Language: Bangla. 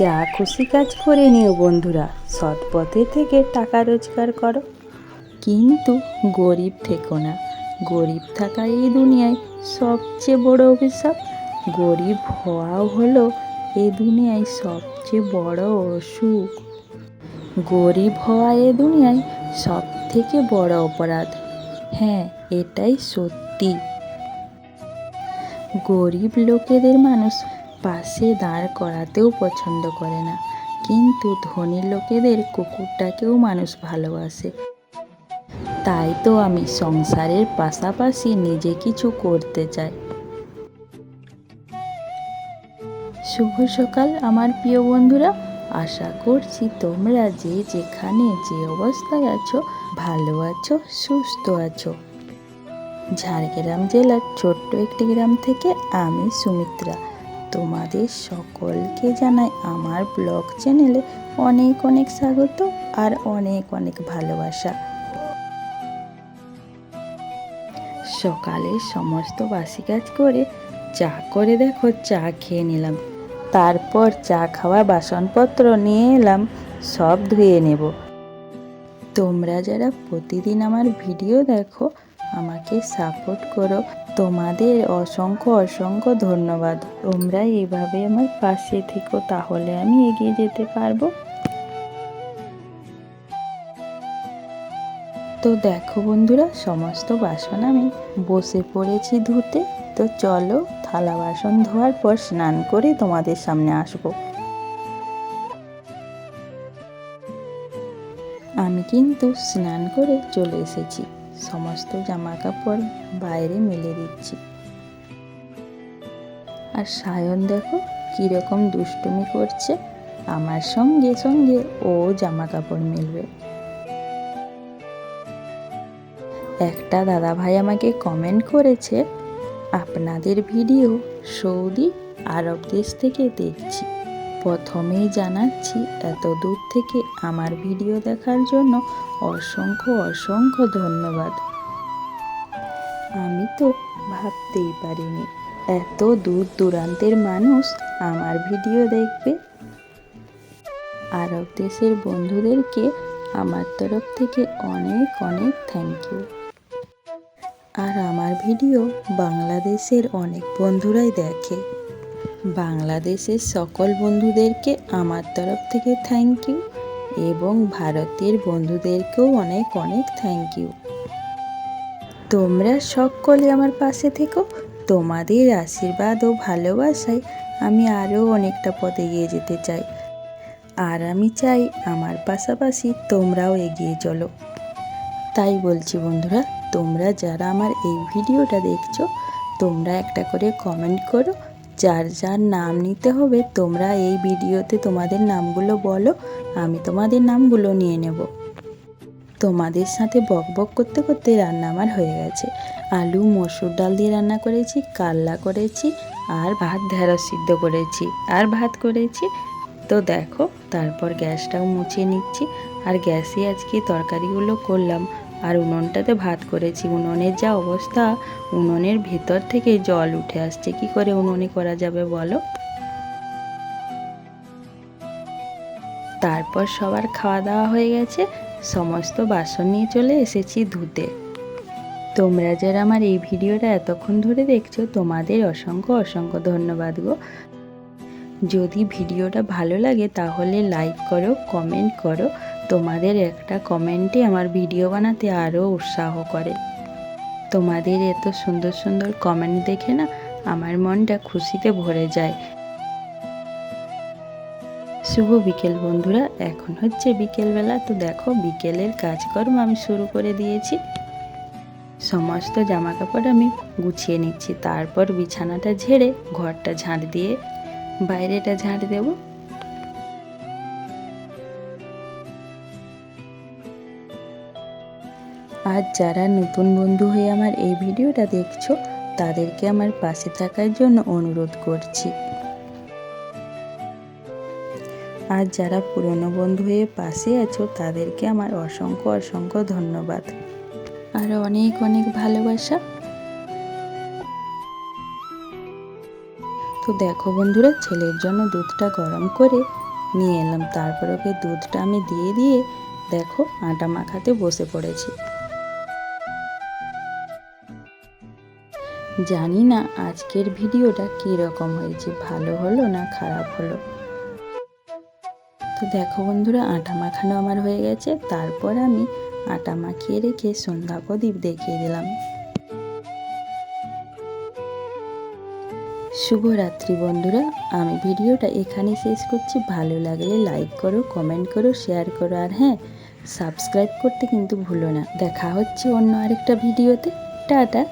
যা খুশি কাজ করে নিও বন্ধুরা, সৎ পথে থেকে টাকা রোজগার করো, কিন্তু গরিব থেকো না। গরিব থাকা এই দুনিয়ায় সবচেয়ে বড় অভিশাপ। গরিব হওয়াও হলো এই দুনিয়ায় সবচেয়ে বড় অসুখ। গরিব হওয়া এ দুনিয়ায় সব থেকে বড় অপরাধ। হ্যাঁ, এটাই সত্যি। গরিব লোকেদের মানুষ পাশে দাঁড় করাতেও পছন্দ করে না, কিন্তু ধনী লোকেদের কুকুরটাকেও মানুষ ভালোবাসে। তাই তো আমি সংসারের পাশাপাশি নিজে কিছু করতে চাই। শুভ সকাল আমার প্রিয় বন্ধুরা, আশা করছি তোমরা যে যেখানে যে অবস্থায় আছো ভালো আছো, সুস্থ আছো। ঝাড়গ্রাম জেলার ছোট্ট একটি গ্রাম থেকে আমি সুমিত্রা তোমাদের সকলকে জানাই আমার ব্লগ চ্যানেলে অনেক অনেক স্বাগত আর অনেক অনেক ভালোবাসা। সকালে সমস্ত বাসি কাজ করে চা করে দেখো চা খেয়ে নিলাম। তারপর চা খাওয়া বাসনপত্র নিয়ে এলাম, সব ধুয়ে নেব। তোমরা যারা প্রতিদিন আমার ভিডিও দেখো, আমাকে সাপোর্ট করো, তোমাদের অসংখ্য অসংখ্য ধন্যবাদ। তোমরা এইভাবে আমার পাশে থেকো, তাহলে আমি এগিয়ে যেতে পারবো। তো দেখো বন্ধুরা, সমস্ত বাসন আমি বসে পড়েছি ধুতে। তো চলো, থালা বাসন ধোয়ার পর স্নান করে তোমাদের সামনে আসবো। আমি কিন্তু স্নান করে চলে এসেছি, সমস্ত জামা কাপড় বাইরে মেলে দিচ্ছি। আর সায়ন দেখো কীরকম দুষ্টুমি করছে, আমার সঙ্গে সঙ্গে ও জামা কাপড় মেলবে। একটা দাদা ভাই আমাকে কমেন্ট করেছে, আপনাদের ভিডিও সৌদি আরব দেশ থেকে দেখছি। প্রথমেই জানাচ্ছি, এত দূর থেকে আমার ভিডিও দেখার জন্য অসংখ্য অসংখ্য ধন্যবাদ। আমি তো ভাবতেই পারিনি এত দূর দূরান্তের মানুষ আমার ভিডিও দেখবে। আরব দেশের বন্ধুদেরকে আমার তরফ থেকে অনেক অনেক থ্যাংক ইউ। আর আমার ভিডিও বাংলাদেশের অনেক বন্ধুরাই দেখে। বাংলাদেশের সকল বন্ধুদেরকে আমার তরফ থেকে থ্যাংক ইউ, এবং ভারতের বন্ধুদেরকেও অনেক অনেক থ্যাংক ইউ। তোমরা সকলে আমার পাশে থেকো, তোমাদের আশীর্বাদ ও ভালোবাসায় আমি আরও অনেকটা পথ এগিয়ে যেতে চাই। আর আমি চাই আমার পাশাপাশি তোমরাও এগিয়ে চলো। তাই বলছি বন্ধুরা, তোমরা যারা আমার এই ভিডিওটা দেখছো, তোমরা একটা করে কমেন্ট করো। যার যার নাম নিতে হবে তোমরা এই ভিডিওতে তোমাদের নামগুলো বলো, আমি তোমাদের নামগুলো নিয়ে নেব। তোমাদের সাথে বক বক করতে করতে রান্না আমার হয়ে গেছে। আলু মসুর ডাল দিয়ে রান্না করেছি, কাল্লা করেছি, আর ভাত ঢেঁড়স সিদ্ধ করেছি, আর ভাত করেছি। তো দেখো, তারপর গ্যাসটাও মুছিয়ে নিচ্ছি। আর গ্যাসে আজকে তরকারিগুলো করলাম, আর উনুনটাতে ভাত করেছি। উনুনের যা অবস্থা, উনুনের ভেতর থেকে জল উঠে আসছে, কি করে উনুনে করা যাবে বলো। তারপর সবার খাওয়া দাওয়া হয়ে গেছে, সমস্ত বাসন নিয়ে চলে এসেছি ধুতে। তোমরা যারা আমার এই ভিডিওটা এতক্ষণ ধরে দেখছো, তোমাদের অসংখ্য অসংখ্য ধন্যবাদ গো। যদি ভিডিওটা ভালো লাগে তাহলে লাইক করো, কমেন্ট করো। তোমাদের একটা কমেন্টে আমার ভিডিও বানাতে আরও উৎসাহ করে। তোমাদের এত সুন্দর সুন্দর কমেন্ট দেখে না আমার মনটা খুশিতে ভরে যায়। শুভ বিকেল বন্ধুরা, এখন হচ্ছে বিকেলবেলা। তো দেখো, বিকেলের কাজকর্ম আমি শুরু করে দিয়েছি। সমস্ত জামা কাপড় আমি গুছিয়ে নিচ্ছি, তারপর বিছানাটা ঝেড়ে ঘরটা ঝাঁট দিয়ে বাইরেটা ঝাঁট দেব। আর যারা নতুন বন্ধু হয়ে আমার এই ভিডিওটা দেখছো, তাদেরকে আমার পাশে থাকার জন্য অনুরোধ করছি। আর যারা পুরনো বন্ধু হয়ে পাশে আছো, তাদেরকে আমার অসংখ্য অসংখ্য ধন্যবাদ আর অনেক অনেক ভালোবাসা। তো দেখো বন্ধুরা, ছেলের জন্য দুধটা গরম করে নিয়ে এলাম। তারপর ওকে দুধটা আমি দিয়ে দেখো আটা মাখাতে বসে পড়েছি। জানি না আজকের ভিডিওটা কীরকম হয়েছে, ভালো হলো না খারাপ হলো। তো দেখো বন্ধুরা, আটা মাখানো আমার হয়ে গেছে। তারপর আমি আটা মাখিয়ে রেখে সন্ধ্যা প্রদীপ দেখিয়ে দিলাম। শুভরাত্রি বন্ধুরা, আমি ভিডিওটা এখানেই শেষ করছি। ভালো লাগলে লাইক করো, কমেন্ট করো, শেয়ার করো, আর হ্যাঁ, সাবস্ক্রাইব করতে কিন্তু ভুলো না। দেখা হচ্ছে অন্য আরেকটা ভিডিওতে। টাটা।